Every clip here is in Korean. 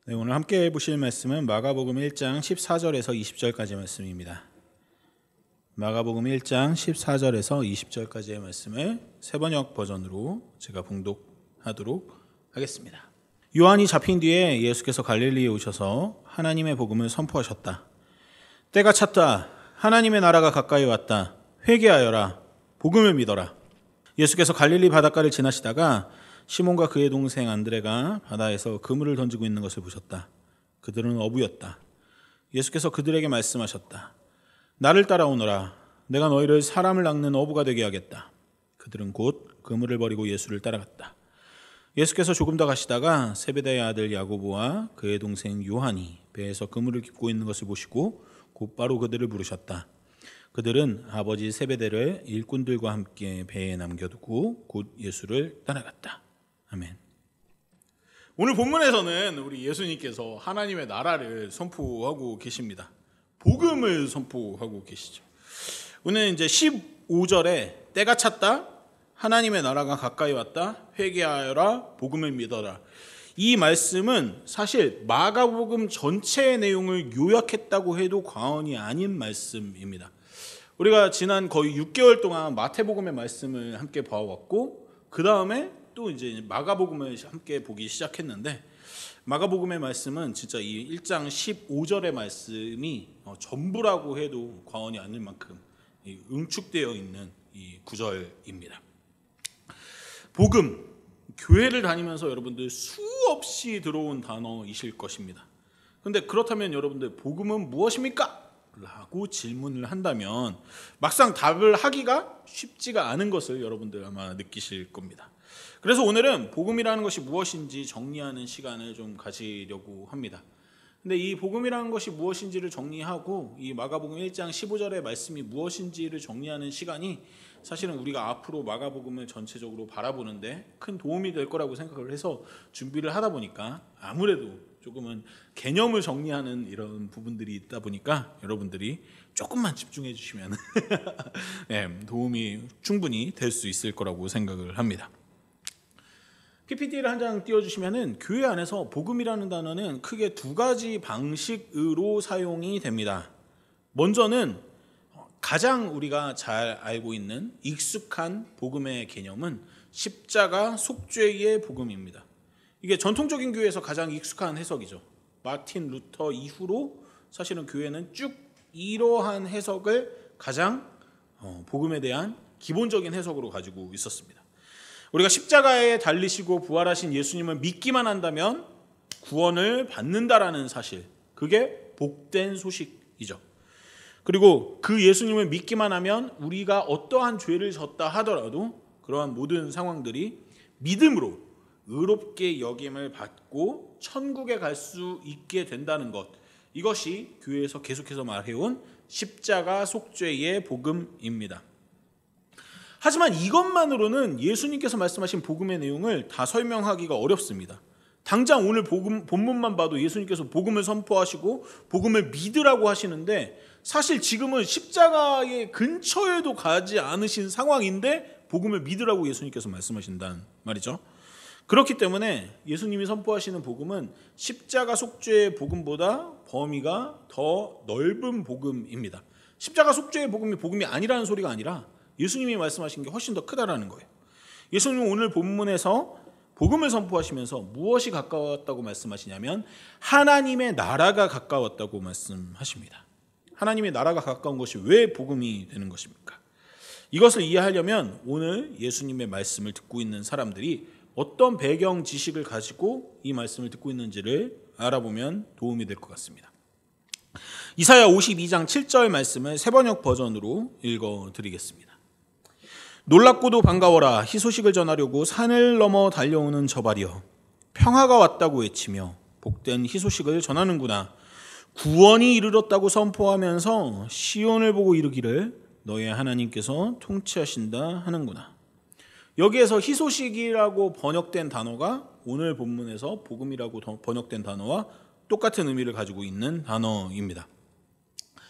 네, 오늘 함께 보실 말씀은 마가복음 1장 14절에서 20절까지 말씀입니다. 마가복음 1장 14절에서 20절까지의 말씀을 세번역 버전으로 제가 봉독하도록 하겠습니다. 요한이 잡힌 뒤에 예수께서 갈릴리에 오셔서 하나님의 복음을 선포하셨다. 때가 찼다. 하나님의 나라가 가까이 왔다. 회개하여라. 복음을 믿어라. 예수께서 갈릴리 바닷가를 지나시다가 시몬과 그의 동생 안드레가 바다에서 그물을 던지고 있는 것을 보셨다. 그들은 어부였다. 예수께서 그들에게 말씀하셨다. 나를 따라오너라. 내가 너희를 사람을 낚는 어부가 되게 하겠다. 그들은 곧 그물을 버리고 예수를 따라갔다. 예수께서 조금 더 가시다가 세베대의 아들 야고보와 그의 동생 요한이 배에서 그물을 깁고 있는 것을 보시고 곧바로 그들을 부르셨다. 그들은 아버지 세베대를 일꾼들과 함께 배에 남겨두고 곧 예수를 따라갔다. 아멘. 오늘 본문에서는 우리 예수님께서 하나님의 나라를 선포하고 계십니다. 복음을 선포하고 계시죠. 오늘 이제 15절에 때가 찼다. 하나님의 나라가 가까이 왔다. 회개하여라. 복음을 믿어라. 이 말씀은 사실 마가복음 전체의 내용을 요약했다고 해도 과언이 아닌 말씀입니다. 우리가 지난 거의 6개월 동안 마태복음의 말씀을 함께 봐왔고 그 다음에 또 이제 마가복음을 함께 보기 시작했는데 마가복음의 말씀은 진짜 이 1장 15절의 말씀이 전부라고 해도 과언이 아닐 만큼 응축되어 있는 이 구절입니다. 복음, 교회를 다니면서 여러분들 수없이 들어온 단어이실 것입니다. 그런데 그렇다면 여러분들 복음은 무엇입니까? 라고 질문을 한다면 막상 답을 하기가 쉽지가 않은 것을 여러분들 아마 느끼실 겁니다. 그래서 오늘은 복음이라는 것이 무엇인지 정리하는 시간을 좀 가지려고 합니다. 근데 이 복음이라는 것이 무엇인지를 정리하고 이 마가복음 1장 15절의 말씀이 무엇인지를 정리하는 시간이 사실은 우리가 앞으로 마가복음을 전체적으로 바라보는데 큰 도움이 될 거라고 생각을 해서 준비를 하다 보니까 아무래도 조금은 개념을 정리하는 이런 부분들이 있다 보니까 여러분들이 조금만 집중해 주시면 네, 도움이 충분히 될 수 있을 거라고 생각을 합니다. PPT를 한 장 띄워주시면은 교회 안에서 복음이라는 단어는 크게 두 가지 방식으로 사용이 됩니다. 먼저는 가장 우리가 잘 알고 있는 익숙한 복음의 개념은 십자가 속죄의 복음입니다. 이게 전통적인 교회에서 가장 익숙한 해석이죠. 마틴 루터 이후로 사실은 교회는 쭉 이러한 해석을 가장 복음에 대한 기본적인 해석으로 가지고 있었습니다. 우리가 십자가에 달리시고 부활하신 예수님을 믿기만 한다면 구원을 받는다라는 사실, 그게 복된 소식이죠. 그리고 그 예수님을 믿기만 하면 우리가 어떠한 죄를 졌다 하더라도 그러한 모든 상황들이 믿음으로 의롭게 여김을 받고 천국에 갈 수 있게 된다는 것, 이것이 교회에서 계속해서 말해온 십자가 속죄의 복음입니다. 하지만 이것만으로는 예수님께서 말씀하신 복음의 내용을 다 설명하기가 어렵습니다. 당장 오늘 본문만 봐도 예수님께서 복음을 선포하시고 복음을 믿으라고 하시는데 사실 지금은 십자가의 근처에도 가지 않으신 상황인데 복음을 믿으라고 예수님께서 말씀하신다는 말이죠. 그렇기 때문에 예수님이 선포하시는 복음은 십자가 속죄의 복음보다 범위가 더 넓은 복음입니다. 십자가 속죄의 복음이 복음이 아니라는 소리가 아니라 예수님이 말씀하신 게 훨씬 더 크다라는 거예요. 예수님은 오늘 본문에서 복음을 선포하시면서 무엇이 가까웠다고 말씀하시냐면 하나님의 나라가 가까웠다고 말씀하십니다. 하나님의 나라가 가까운 것이 왜 복음이 되는 것입니까? 이것을 이해하려면 오늘 예수님의 말씀을 듣고 있는 사람들이 어떤 배경 지식을 가지고 이 말씀을 듣고 있는지를 알아보면 도움이 될 것 같습니다. 이사야 52장 7절 말씀을 세번역 버전으로 읽어드리겠습니다. 놀랍고도 반가워라. 희소식을 전하려고 산을 넘어 달려오는 저발이여. 평화가 왔다고 외치며 복된 희소식을 전하는구나. 구원이 이르렀다고 선포하면서 시온을 보고 이르기를 너의 하나님께서 통치하신다 하는구나. 여기에서 희소식이라고 번역된 단어가 오늘 본문에서 복음이라고 번역된 단어와 똑같은 의미를 가지고 있는 단어입니다.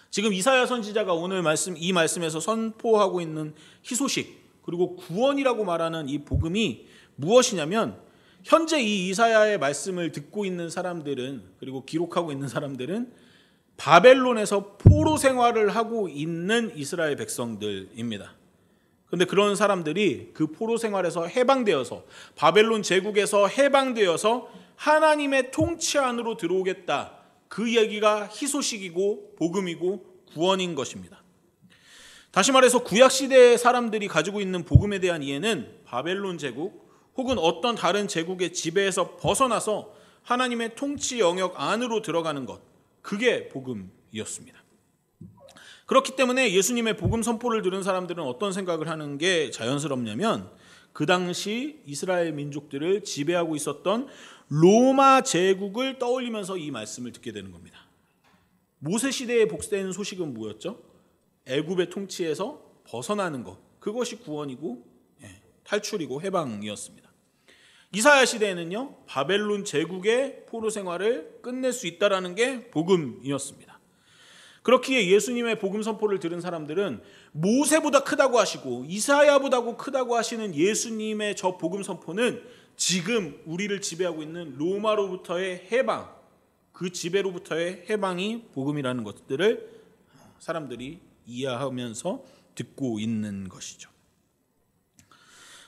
지금 이사야 선지자가 오늘 이 말씀에서 선포하고 있는 희소식, 그리고 구원이라고 말하는 이 복음이 무엇이냐면 현재 이 이사야의 말씀을 듣고 있는 사람들은, 그리고 기록하고 있는 사람들은 바벨론에서 포로 생활을 하고 있는 이스라엘 백성들입니다. 그런데 그런 사람들이 그 포로 생활에서 해방되어서, 바벨론 제국에서 해방되어서 하나님의 통치 안으로 들어오겠다, 그 얘기가 희소식이고 복음이고 구원인 것입니다. 다시 말해서 구약시대의 사람들이 가지고 있는 복음에 대한 이해는 바벨론 제국 혹은 어떤 다른 제국의 지배에서 벗어나서 하나님의 통치 영역 안으로 들어가는 것, 그게 복음이었습니다. 그렇기 때문에 예수님의 복음 선포를 들은 사람들은 어떤 생각을 하는 게 자연스럽냐면, 그 당시 이스라엘 민족들을 지배하고 있었던 로마 제국을 떠올리면서 이 말씀을 듣게 되는 겁니다. 모세 시대에 복된 소식은 뭐였죠? 애굽의 통치에서 벗어나는 것, 그것이 구원이고 탈출이고 해방이었습니다. 이사야 시대에는요, 바벨론 제국의 포로 생활을 끝낼 수 있다라는 게 복음이었습니다. 그렇기에 예수님의 복음 선포를 들은 사람들은 모세보다 크다고 하시고 이사야보다 크다고 하시는 예수님의 저 복음 선포는 지금 우리를 지배하고 있는 로마로부터의 해방, 그 지배로부터의 해방이 복음이라는 것들을 사람들이 이해하면서 듣고 있는 것이죠.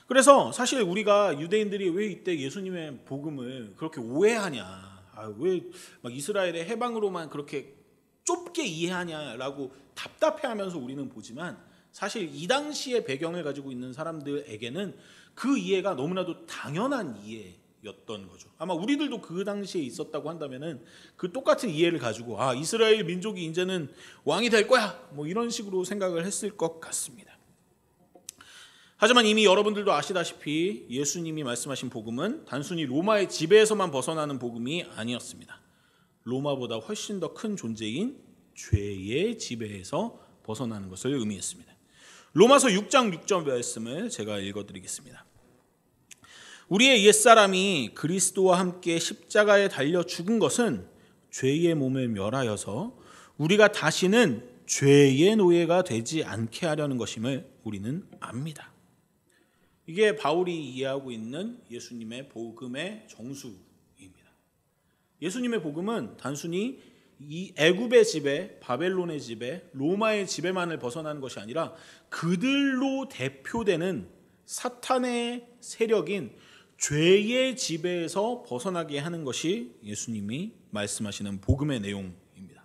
그래서 사실 우리가 유대인들이 왜 이때 예수님의 복음을 그렇게 오해하냐, 왜 막 이스라엘의 해방으로만 그렇게 좁게 이해하냐라고 답답해하면서 우리는 보지만, 사실 이 당시의 배경을 가지고 있는 사람들에게는 그 이해가 너무나도 당연한 이해였던 거죠. 아마 우리들도 그 당시에 있었다고 한다면은 그 똑같은 이해를 가지고 이스라엘 민족이 이제는 왕이 될 거야, 뭐 이런 식으로 생각을 했을 것 같습니다. 하지만 이미 여러분들도 아시다시피 예수님이 말씀하신 복음은 단순히 로마의 지배에서만 벗어나는 복음이 아니었습니다. 로마보다 훨씬 더 큰 존재인 죄의 지배에서 벗어나는 것을 의미했습니다. 로마서 6장 6절 말씀을 제가 읽어드리겠습니다. 우리의 옛사람이 그리스도와 함께 십자가에 달려 죽은 것은 죄의 몸을 멸하여서 우리가 다시는 죄의 노예가 되지 않게 하려는 것임을 우리는 압니다. 이게 바울이 이해하고 있는 예수님의 복음의 정수입니다. 예수님의 복음은 단순히 이 애굽의 지배, 바벨론의 지배, 로마의 지배만을 벗어나는 것이 아니라 그들로 대표되는 사탄의 세력인 죄의 지배에서 벗어나게 하는 것이 예수님이 말씀하시는 복음의 내용입니다.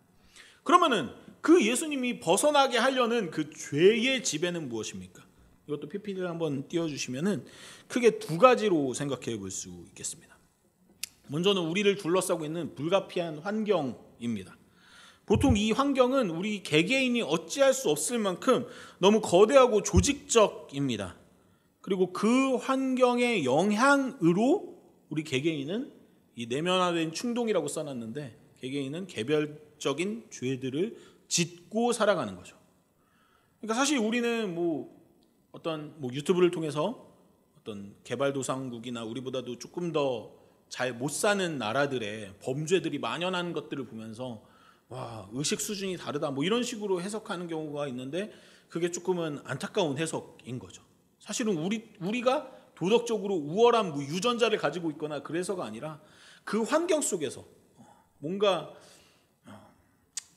그러면은 그 예수님이 벗어나게 하려는 그 죄의 지배는 무엇입니까? 이것도 PPT를 한번 띄워주시면은 크게 두 가지로 생각해 볼 수 있겠습니다. 먼저는 우리를 둘러싸고 있는 불가피한 환경입니다. 보통 이 환경은 우리 개개인이 어찌할 수 없을 만큼 너무 거대하고 조직적입니다. 그리고 그 환경의 영향으로 우리 개개인은 이 내면화된 충동이라고 써놨는데, 개개인은 개별적인 죄들을 짓고 살아가는 거죠. 그러니까 사실 우리는 어떤 유튜브를 통해서 어떤 개발도상국이나 우리보다도 조금 더 잘 못 사는 나라들의 범죄들이 만연한 것들을 보면서 의식 수준이 다르다, 이런 식으로 해석하는 경우가 있는데, 그게 조금은 안타까운 해석인 거죠. 사실은 우리가 도덕적으로 우월한 유전자를 가지고 있거나 그래서가 아니라 그 환경 속에서 뭔가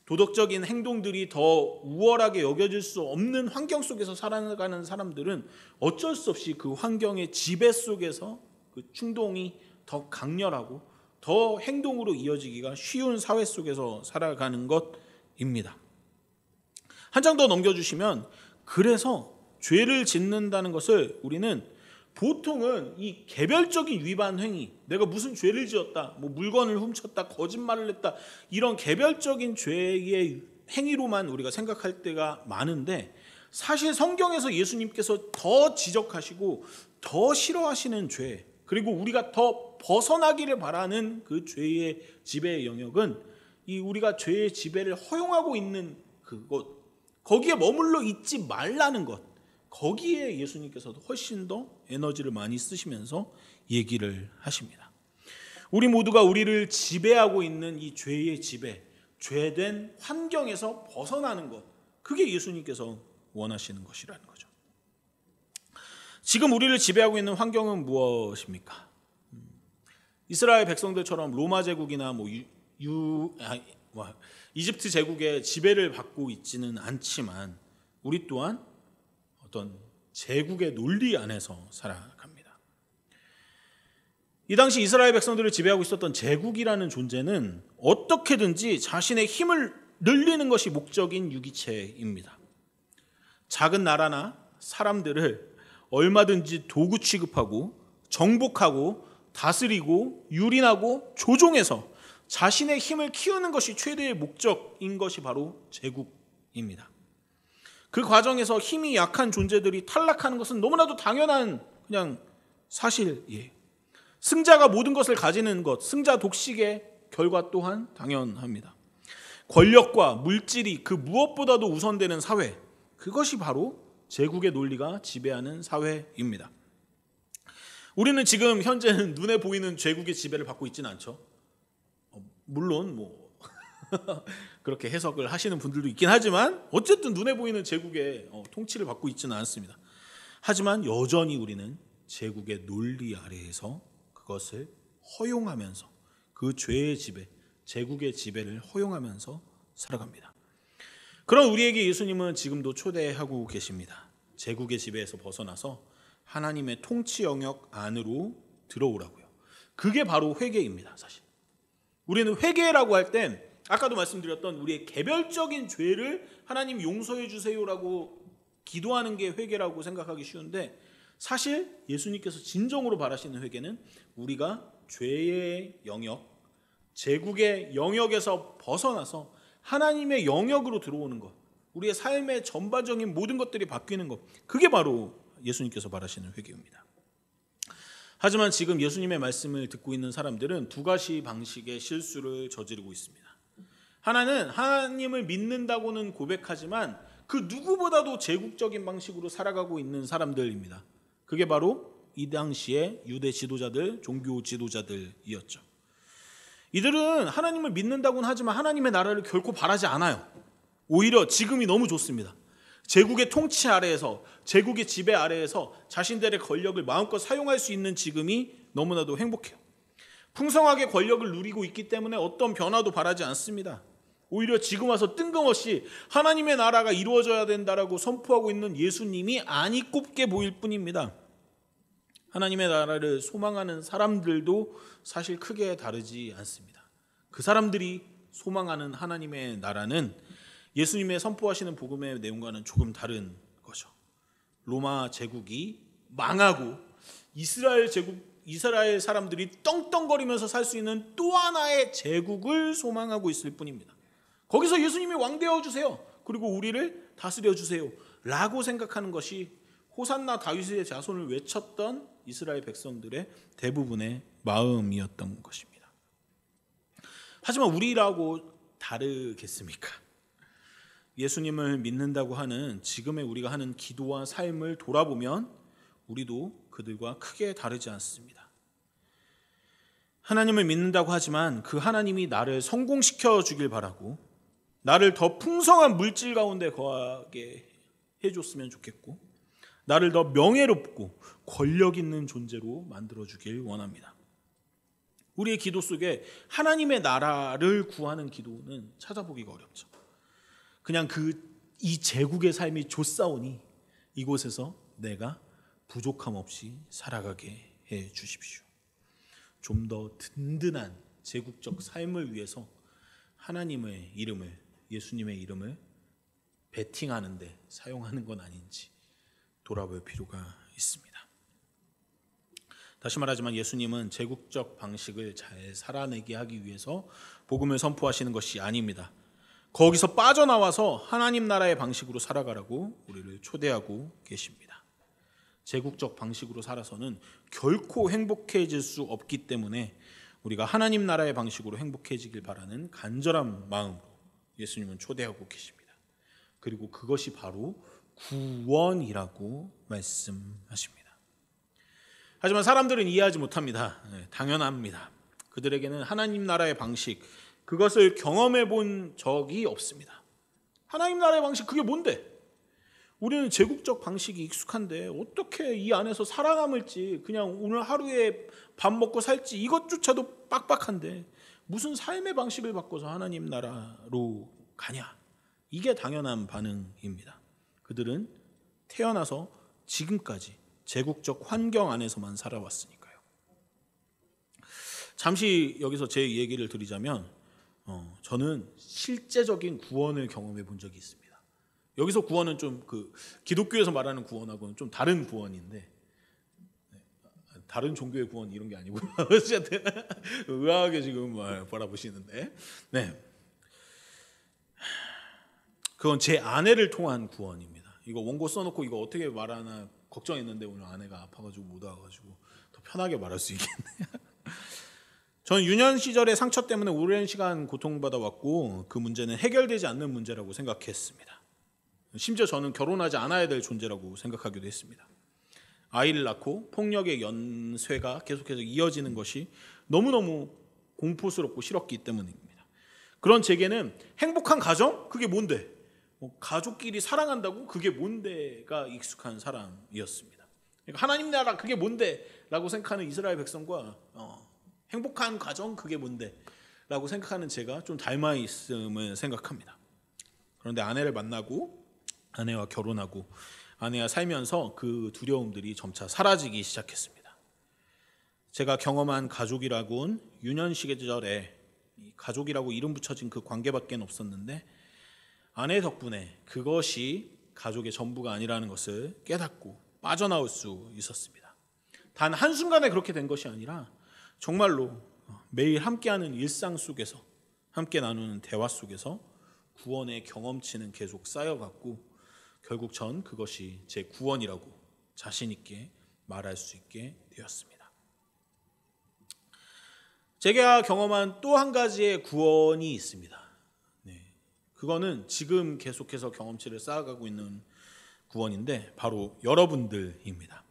도덕적인 행동들이 더 우월하게 여겨질 수 없는 환경 속에서 살아가는 사람들은 어쩔 수 없이 그 환경의 지배 속에서 그 충동이 더 강렬하고 더 행동으로 이어지기가 쉬운 사회 속에서 살아가는 것입니다. 한 장 더 넘겨주시면, 그래서 죄를 짓는다는 것을 우리는 보통은 이 개별적인 위반 행위, 내가 무슨 죄를 지었다, 물건을 훔쳤다, 거짓말을 했다, 이런 개별적인 죄의 행위로만 우리가 생각할 때가 많은데, 사실 성경에서 예수님께서 더 지적하시고 더 싫어하시는 죄, 그리고 우리가 더 벗어나기를 바라는 그 죄의 지배의 영역은 이 우리가 죄의 지배를 허용하고 있는 그것, 거기에 머물러 있지 말라는 것, 거기에 예수님께서도 훨씬 더 에너지를 많이 쓰시면서 얘기를 하십니다. 우리 모두가 우리를 지배하고 있는 이 죄의 지배, 죄된 환경에서 벗어나는 것, 그게 예수님께서 원하시는 것이라는 거죠. 지금 우리를 지배하고 있는 환경은 무엇입니까? 이스라엘 백성들처럼 로마 제국이나 이집트 제국의 지배를 받고 있지는 않지만 우리 또한 어떤 제국의 논리 안에서 살아갑니다. 이 당시 이스라엘 백성들을 지배하고 있었던 제국이라는 존재는 어떻게든지 자신의 힘을 늘리는 것이 목적인 유기체입니다. 작은 나라나 사람들을 얼마든지 도구 취급하고 정복하고 다스리고 유린하고 조종해서 자신의 힘을 키우는 것이 최대의 목적인 것이 바로 제국입니다. 그 과정에서 힘이 약한 존재들이 탈락하는 것은 너무나도 당연한 그냥 사실이에요. 승자가 모든 것을 가지는 것, 승자 독식의 결과 또한 당연합니다. 권력과 물질이 그 무엇보다도 우선되는 사회, 그것이 바로 제국의 논리가 지배하는 사회입니다. 우리는 지금 현재는 눈에 보이는 제국의 지배를 받고 있지는 않죠. 물론 그렇게 해석을 하시는 분들도 있긴 하지만 어쨌든 눈에 보이는 제국의 통치를 받고 있지는 않습니다. 하지만 여전히 우리는 제국의 논리 아래에서 그것을 허용하면서 그 죄의 지배, 제국의 지배를 허용하면서 살아갑니다. 그런 우리에게 예수님은 지금도 초대하고 계십니다. 제국의 지배에서 벗어나서 하나님의 통치 영역 안으로 들어오라고요. 그게 바로 회개입니다. 사실 우리는 회개라고 할 땐 아까도 말씀드렸던 우리의 개별적인 죄를 하나님 용서해 주세요라고 기도하는 게 회개라고 생각하기 쉬운데, 사실 예수님께서 진정으로 바라시는 회개는 우리가 죄의 영역, 제국의 영역에서 벗어나서 하나님의 영역으로 들어오는 것, 우리의 삶의 전반적인 모든 것들이 바뀌는 것, 그게 바로 예수님께서 바라시는 회개입니다. 하지만 지금 예수님의 말씀을 듣고 있는 사람들은 두 가지 방식의 실수를 저지르고 있습니다. 하나는 하나님을 믿는다고는 고백하지만 그 누구보다도 제국적인 방식으로 살아가고 있는 사람들입니다. 그게 바로 이 당시의 유대 지도자들, 종교 지도자들이었죠. 이들은 하나님을 믿는다고는 하지만 하나님의 나라를 결코 바라지 않아요. 오히려 지금이 너무 좋습니다. 제국의 통치 아래에서, 제국의 지배 아래에서 자신들의 권력을 마음껏 사용할 수 있는 지금이 너무나도 행복해요. 풍성하게 권력을 누리고 있기 때문에 어떤 변화도 바라지 않습니다. 오히려 지금 와서 뜬금없이 하나님의 나라가 이루어져야 된다라고 선포하고 있는 예수님이 안이 꼽게 보일 뿐입니다. 하나님의 나라를 소망하는 사람들도 사실 크게 다르지 않습니다. 그 사람들이 소망하는 하나님의 나라는 예수님의 선포하시는 복음의 내용과는 조금 다른 거죠. 로마 제국이 망하고 이스라엘 사람들이 떵떵거리면서 살 수 있는 또 하나의 제국을 소망하고 있을 뿐입니다. 거기서 예수님이 왕 되어주세요, 그리고 우리를 다스려주세요 라고 생각하는 것이 호산나 다윗의 자손을 외쳤던 이스라엘 백성들의 대부분의 마음이었던 것입니다. 하지만 우리라고 다르겠습니까? 예수님을 믿는다고 하는 지금의 우리가 하는 기도와 삶을 돌아보면 우리도 그들과 크게 다르지 않습니다. 하나님을 믿는다고 하지만 그 하나님이 나를 성공시켜 주길 바라고, 나를 더 풍성한 물질 가운데 거하게 해줬으면 좋겠고, 나를 더 명예롭고 권력 있는 존재로 만들어주길 원합니다. 우리의 기도 속에 하나님의 나라를 구하는 기도는 찾아보기가 어렵죠. 그냥 이 제국의 삶이 좋사오니 이곳에서 내가 부족함 없이 살아가게 해 주십시오. 좀 더 든든한 제국적 삶을 위해서 하나님의 이름을, 예수님의 이름을 베팅하는 데 사용하는 건 아닌지 돌아볼 필요가 있습니다. 다시 말하지만 예수님은 제국적 방식을 잘 살아내게 하기 위해서 복음을 선포하시는 것이 아닙니다. 거기서 빠져나와서 하나님 나라의 방식으로 살아가라고 우리를 초대하고 계십니다. 제국적 방식으로 살아서는 결코 행복해질 수 없기 때문에 우리가 하나님 나라의 방식으로 행복해지길 바라는 간절한 마음으로 예수님은 초대하고 계십니다. 그리고 그것이 바로 구원이라고 말씀하십니다. 하지만 사람들은 이해하지 못합니다. 당연합니다. 그들에게는 하나님 나라의 방식, 그것을 경험해 본 적이 없습니다. 하나님 나라의 방식, 그게 뭔데? 우리는 제국적 방식이 익숙한데 어떻게 이 안에서 살아남을지, 그냥 오늘 하루에 밥 먹고 살지 이것조차도 빡빡한데 무슨 삶의 방식을 바꿔서 하나님 나라로 가냐? 이게 당연한 반응입니다. 그들은 태어나서 지금까지 제국적 환경 안에서만 살아왔으니까요. 잠시 여기서 제 얘기를 드리자면 저는 실제적인 구원을 경험해 본 적이 있습니다. 여기서 구원은 좀 기독교에서 말하는 구원하고는 좀 다른 구원인데, 다른 종교의 구원 이런 게 아니고요. 어쨌든 의아하게 지금 바라보시는데, 네, 그건 제 아내를 통한 구원입니다. 이거 원고 써놓고 이거 어떻게 말하나 걱정했는데 오늘 아내가 아파가지고 못 와가지고 더 편하게 말할 수 있겠네요. 저는 유년 시절의 상처 때문에 오랜 시간 고통받아 왔고 그 문제는 해결되지 않는 문제라고 생각했습니다. 심지어 저는 결혼하지 않아야 될 존재라고 생각하기도 했습니다. 아이를 낳고 폭력의 연쇄가 계속해서 이어지는 것이 너무너무 공포스럽고 싫었기 때문입니다. 그런 제게는 행복한 가정? 그게 뭔데? 가족끼리 사랑한다고? 그게 뭔데가 익숙한 사람이었습니다. 그러니까 하나님 나라 그게 뭔데? 라고 생각하는 이스라엘 백성과 행복한 가정? 그게 뭔데? 라고 생각하는 제가 좀 닮아 있음을 생각합니다. 그런데 아내를 만나고 아내와 결혼하고 아내와 살면서 그 두려움들이 점차 사라지기 시작했습니다. 제가 경험한 가족이라고는 유년 시절에 가족이라고 이름 붙여진 그 관계밖에 없었는데 아내 덕분에 그것이 가족의 전부가 아니라는 것을 깨닫고 빠져나올 수 있었습니다. 단 한순간에 그렇게 된 것이 아니라 정말로 매일 함께하는 일상 속에서 함께 나누는 대화 속에서 구원의 경험치는 계속 쌓여갔고 결국 전 그것이 제 구원이라고 자신 있게 말할 수 있게 되었습니다. 제가 경험한 또 한 가지의 구원이 있습니다. 그거는 지금 계속해서 경험치를 쌓아가고 있는 구원인데 바로 여러분들입니다.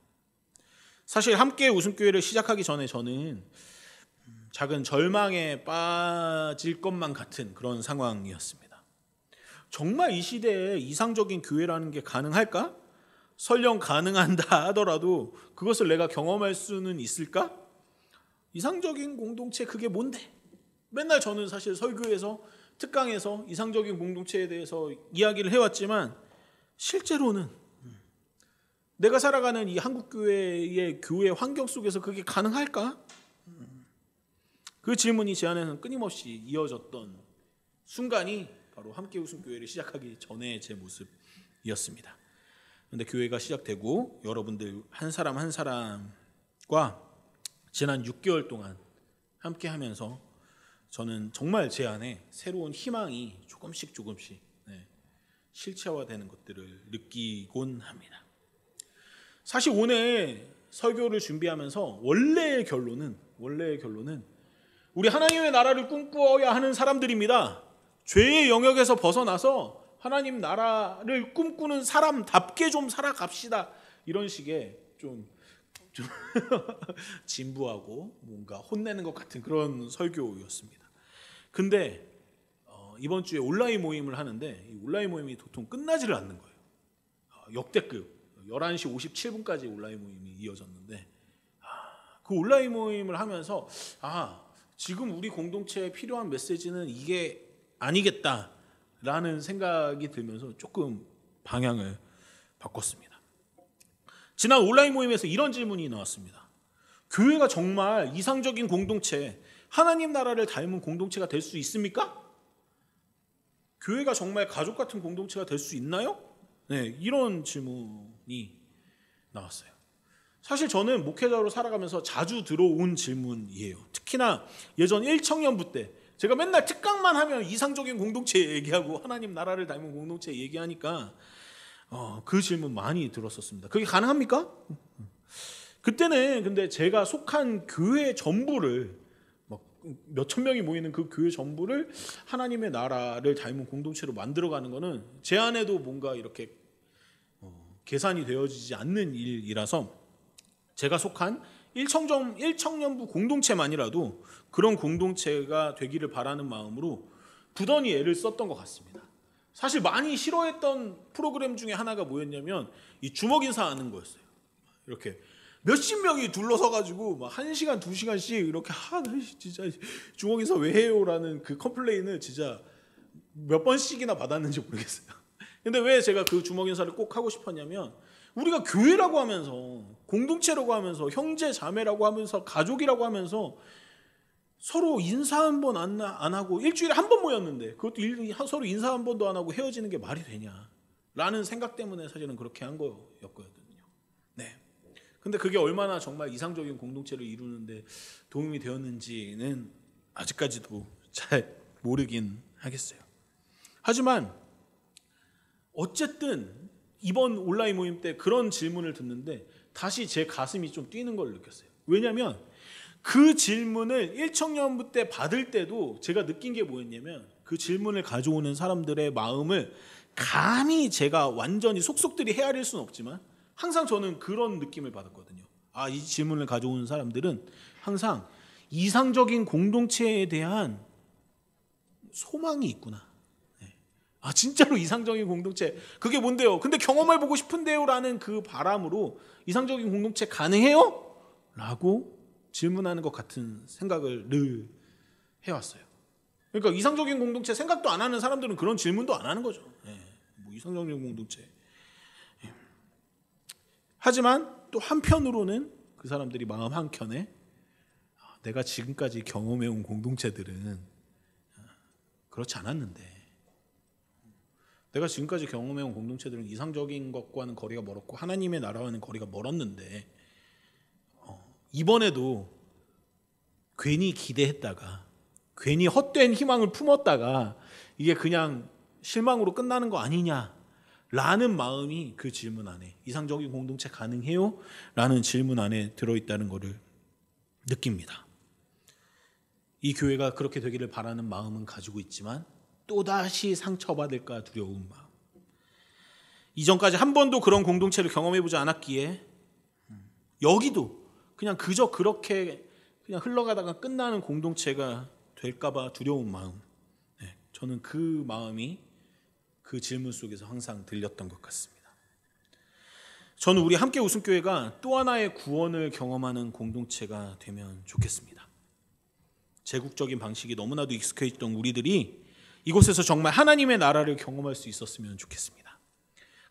사실 함께 웃음교회를 시작하기 전에 저는 작은 절망에 빠질 것만 같은 그런 상황이었습니다. 정말 이 시대에 이상적인 교회라는 게 가능할까? 설령 가능한다 하더라도 그것을 내가 경험할 수는 있을까? 이상적인 공동체 그게 뭔데? 맨날 저는 사실 설교에서 특강에서 이상적인 공동체에 대해서 이야기를 해왔지만 실제로는 내가 살아가는 이 한국교회의 교회 환경 속에서 그게 가능할까? 그 질문이 제 안에는 끊임없이 이어졌던 순간이 바로 함께 웃음교회를 시작하기 전의 제 모습이었습니다. 그런데 교회가 시작되고 여러분들 한 사람 한 사람과 지난 6개월 동안 함께 하면서 저는 정말 제 안에 새로운 희망이 조금씩 실체화되는 것들을 느끼곤 합니다. 사실 오늘 설교를 준비하면서 원래의 결론은 우리 하나님의 나라를 꿈꾸어야 하는 사람들입니다. 죄의 영역에서 벗어나서 하나님 나라를 꿈꾸는 사람답게 좀 살아갑시다. 이런 식의 좀 진부하고 뭔가 혼내는 것 같은 그런 설교였습니다. 근데 이번 주에 온라인 모임을 하는데 이 온라인 모임이 도통 끝나지를 않는 거예요. 역대급 11시 57분까지 온라인 모임이 이어졌는데 그 온라인 모임을 하면서 지금 우리 공동체에 필요한 메시지는 이게 아니겠다라는 생각이 들면서 조금 방향을 바꿨습니다. 지난 온라인 모임에서 이런 질문이 나왔습니다. 교회가 정말 이상적인 공동체, 하나님 나라를 닮은 공동체가 될 수 있습니까? 교회가 정말 가족 같은 공동체가 될 수 있나요? 네, 이런 질문이 나왔어요. 사실 저는 목회자로 살아가면서 자주 들어온 질문이에요. 특히나 예전 1청년부 때 제가 맨날 특강만 하면 이상적인 공동체 얘기하고 하나님 나라를 닮은 공동체 얘기하니까 그 질문 많이 들었었습니다. 그게 가능합니까? 그때는 근데 제가 속한 교회 전부를 몇천 명이 모이는 그 교회 전부를 하나님의 나라를 닮은 공동체로 만들어가는 거는 제 안에도 뭔가 이렇게 계산이 되어지지 않는 일이라서 제가 속한 1청년부 공동체만이라도 그런 공동체가 되기를 바라는 마음으로 부단히 애를 썼던 것 같습니다. 사실 많이 싫어했던 프로그램 중에 하나가 뭐였냐면 이 주먹 인사하는 거였어요. 이렇게 몇십 명이 둘러서가지고 막 1시간, 2시간씩 이렇게 진짜 주먹 인사 왜 해요라는 그 컴플레인을 진짜 몇 번씩이나 받았는지 모르겠어요. 근데 왜 제가 그 주먹 인사를 꼭 하고 싶었냐면 우리가 교회라고 하면서 공동체라고 하면서 형제 자매라고 하면서 가족이라고 하면서 서로 인사 한 번 안 하고 일주일에 한 번 모였는데 그것도 서로 인사 한 번도 안 하고 헤어지는 게 말이 되냐라는 생각 때문에 사실은 그렇게 한 거였거든요. 네. 근데 그게 얼마나 정말 이상적인 공동체를 이루는데 도움이 되었는지는 아직까지도 잘 모르긴 하겠어요. 하지만 어쨌든 이번 온라인 모임 때 그런 질문을 듣는데 다시 제 가슴이 좀 뛰는 걸 느꼈어요. 왜냐하면 그 질문을 1청년부 때 받을 때도 제가 느낀 게 뭐였냐면 그 질문을 가져오는 사람들의 마음을 감히 제가 완전히 속속들이 헤아릴 수는 없지만 항상 저는 그런 느낌을 받았거든요. 아, 이 질문을 가져오는 사람들은 항상 이상적인 공동체에 대한 소망이 있구나. 아, 진짜로 이상적인 공동체 그게 뭔데요? 근데 경험해보고 싶은데요? 라는 그 바람으로 이상적인 공동체 가능해요? 라고 질문하는 것 같은 생각을 늘 해왔어요. 그러니까 이상적인 공동체 생각도 안 하는 사람들은 그런 질문도 안 하는 거죠. 뭐 이상적인 공동체. 하지만 또 한편으로는 그 사람들이 마음 한켠에 내가 지금까지 경험해온 공동체들은 그렇지 않았는데 내가 지금까지 경험해온 공동체들은 이상적인 것과는 거리가 멀었고 하나님의 나라와는 거리가 멀었는데 이번에도 괜히 기대했다가 괜히 헛된 희망을 품었다가 이게 그냥 실망으로 끝나는 거 아니냐라는 마음이 그 질문 안에 이상적인 공동체 가능해요? 라는 질문 안에 들어있다는 것을 느낍니다. 이 교회가 그렇게 되기를 바라는 마음은 가지고 있지만 또다시 상처받을까 두려운 마음. 이전까지 한 번도 그런 공동체를 경험해보지 않았기에 여기도 그냥 그저 그렇게 그냥 흘러가다가 끝나는 공동체가 될까봐 두려운 마음. 저는 그 마음이 그 질문 속에서 항상 들렸던 것 같습니다. 저는 우리 함께 웃음교회가 또 하나의 구원을 경험하는 공동체가 되면 좋겠습니다. 제국적인 방식이 너무나도 익숙해 있던 우리들이 이곳에서 정말 하나님의 나라를 경험할 수 있었으면 좋겠습니다.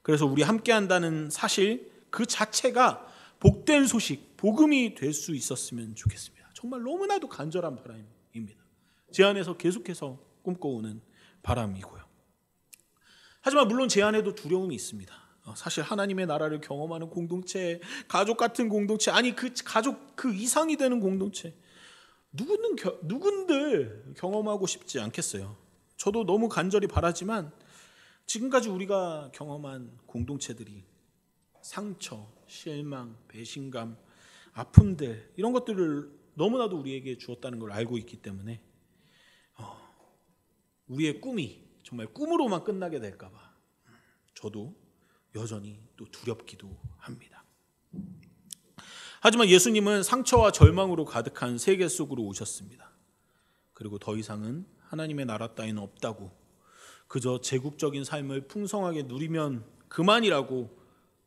그래서 우리 함께 한다는 사실 그 자체가 복된 소식, 복음이 될 수 있었으면 좋겠습니다. 정말 너무나도 간절한 바람입니다. 제 안에서 계속해서 꿈꿔오는 바람이고요. 하지만 물론 제 안에도 두려움이 있습니다. 사실 하나님의 나라를 경험하는 공동체, 가족 같은 공동체, 아니 그 가족 그 이상이 되는 공동체, 누군들 경험하고 싶지 않겠어요. 저도 너무 간절히 바라지만 지금까지 우리가 경험한 공동체들이 상처, 실망, 배신감, 아픔들 이런 것들을 너무나도 우리에게 주었다는 걸 알고 있기 때문에 우리의 꿈이 정말 꿈으로만 끝나게 될까 봐 저도 여전히 또 두렵기도 합니다. 하지만 예수님은 상처와 절망으로 가득한 세계 속으로 오셨습니다. 그리고 더 이상은 하나님의 나라 따위는 없다고 그저 제국적인 삶을 풍성하게 누리면 그만이라고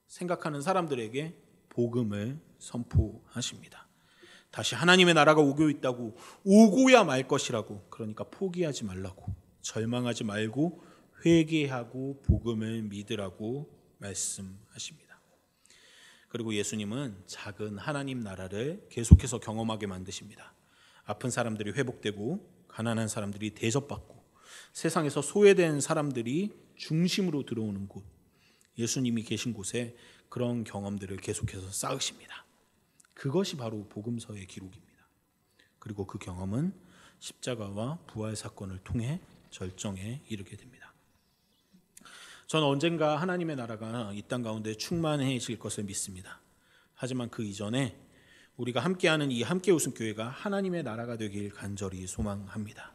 생각하는 사람들에게 복음을 선포하십니다. 다시 하나님의 나라가 오고 있다고, 오고야 말 것이라고, 그러니까 포기하지 말라고, 절망하지 말고 회개하고 복음을 믿으라고 말씀하십니다. 그리고 예수님은 작은 하나님 나라를 계속해서 경험하게 만드십니다. 아픈 사람들이 회복되고 가난한 사람들이 대접받고 세상에서 소외된 사람들이 중심으로 들어오는 곳, 예수님이 계신 곳에 그런 경험들을 계속해서 쌓으십니다. 그것이 바로 복음서의 기록입니다. 그리고 그 경험은 십자가와 부활 사건을 통해 절정에 이르게 됩니다. 저는 언젠가 하나님의 나라가 이 땅 가운데 충만해질 것을 믿습니다. 하지만 그 이전에 우리가 함께하는 이 함께 웃음교회가 하나님의 나라가 되길 간절히 소망합니다.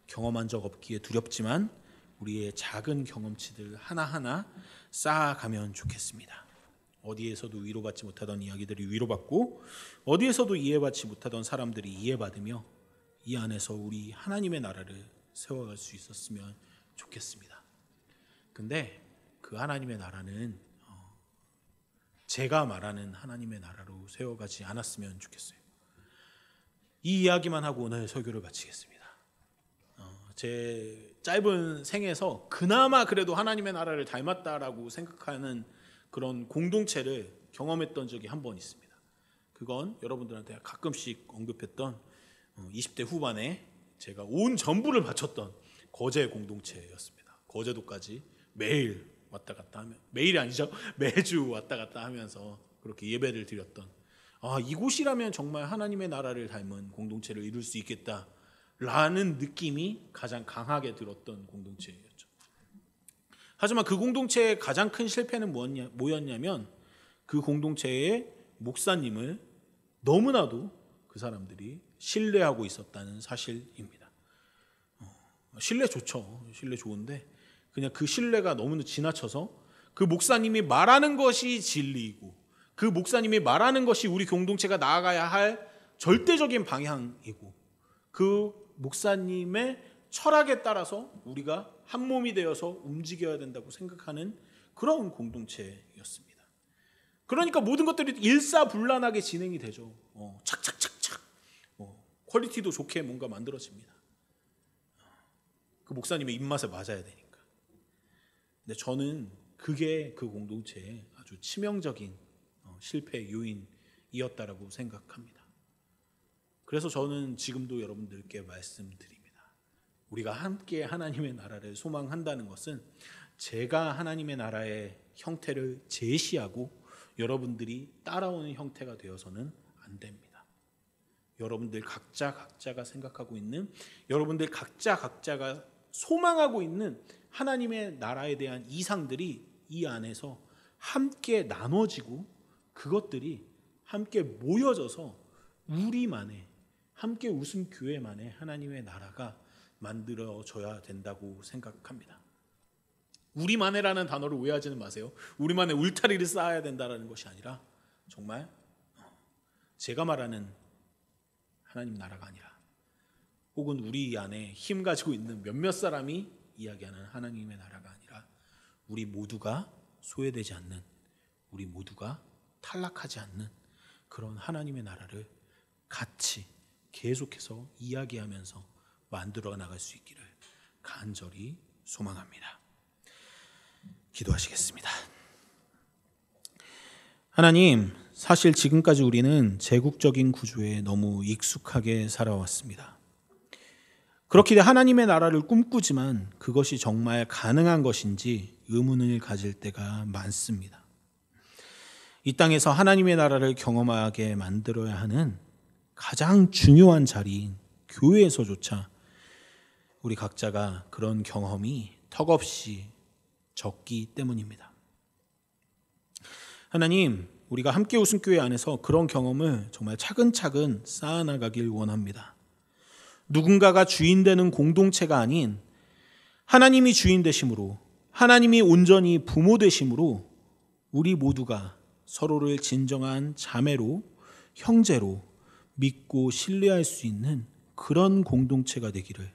경험한 적 없기에 두렵지만 우리의 작은 경험치들 하나하나 쌓아가면 좋겠습니다. 어디에서도 위로받지 못하던 이야기들이 위로받고 어디에서도 이해받지 못하던 사람들이 이해받으며 이 안에서 우리 하나님의 나라를 세워갈 수 있었으면 좋겠습니다. 근데 그 하나님의 나라는 제가 말하는 하나님의 나라로 세워가지 않았으면 좋겠어요. 이 이야기만 하고 오늘 설교를 마치겠습니다. 제 짧은 생에서 그나마 그래도 하나님의 나라를 닮았다라고 생각하는 그런 공동체를 경험했던 적이 한 번 있습니다. 그건 여러분들한테 가끔씩 언급했던 20대 후반에 제가 온 전부를 바쳤던 거제 공동체였습니다. 거제도까지 매일 왔다 갔다 하면, 매일이 아니죠, 매주 왔다 갔다 하면서 그렇게 예배를 드렸던, 이곳이라면 정말 하나님의 나라를 닮은 공동체를 이룰 수 있겠다라는 느낌이 가장 강하게 들었던 공동체였죠. 하지만 그 공동체의 가장 큰 실패는 뭐였냐면 그 공동체의 목사님을 너무나도 그 사람들이 신뢰하고 있었다는 사실입니다. 신뢰 좋죠. 신뢰 좋은데 그냥 그 신뢰가 너무 지나쳐서 그 목사님이 말하는 것이 진리이고 그 목사님이 말하는 것이 우리 공동체가 나아가야 할 절대적인 방향이고 그 목사님의 철학에 따라서 우리가 한 몸이 되어서 움직여야 된다고 생각하는 그런 공동체였습니다. 그러니까 모든 것들이 일사불란하게 진행이 되죠. 착착착착 퀄리티도 좋게 뭔가 만들어집니다. 그 목사님의 입맛에 맞아야 되니까. 근데 저는 그게 그 공동체의 아주 치명적인 실패 요인이었다라고 생각합니다. 그래서 저는 지금도 여러분들께 말씀드립니다. 우리가 함께 하나님의 나라를 소망한다는 것은 제가 하나님의 나라의 형태를 제시하고 여러분들이 따라오는 형태가 되어서는 안 됩니다. 여러분들 각자가 생각하고 있는, 여러분들 각자가 소망하고 있는 하나님의 나라에 대한 이상들이 이 안에서 함께 나눠지고 그것들이 함께 모여져서 우리만의, 함께 웃음 교회만의 하나님의 나라가 만들어져야 된다고 생각합니다. 우리만의라는 단어를 오해하지는 마세요. 우리만의 울타리를 쌓아야 된다는 것이 아니라 정말 제가 말하는 하나님 나라가 아니라 혹은 우리 안에 힘 가지고 있는 몇몇 사람이 이야기하는 하나님의 나라가 아니라 우리 모두가 소외되지 않는, 우리 모두가 탈락하지 않는 그런 하나님의 나라를 같이 계속해서 이야기하면서 만들어 나갈 수 있기를 간절히 소망합니다. 기도하시겠습니다. 하나님, 사실 지금까지 우리는 제국적인 구조에 너무 익숙하게 살아왔습니다. 그렇기에 하나님의 나라를 꿈꾸지만 그것이 정말 가능한 것인지 의문을 가질 때가 많습니다. 이 땅에서 하나님의 나라를 경험하게 만들어야 하는 가장 중요한 자리인 교회에서조차 우리 각자가 그런 경험이 턱없이 적기 때문입니다. 하나님, 우리가 함께 웃음교회 안에서 그런 경험을 정말 차근차근 쌓아나가길 원합니다. 누군가가 주인 되는 공동체가 아닌 하나님이 주인 되심으로, 하나님이 온전히 부모 되심으로 우리 모두가 서로를 진정한 자매로, 형제로 믿고 신뢰할 수 있는 그런 공동체가 되기를,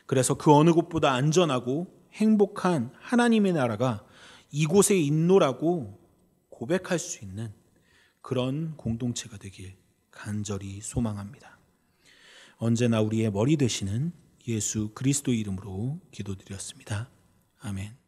그래서 그 어느 곳보다 안전하고 행복한 하나님의 나라가 이곳에 있노라고 고백할 수 있는 그런 공동체가 되길 간절히 소망합니다. 언제나 우리의 머리 되시는 예수 그리스도 이름으로 기도드렸습니다. 아멘.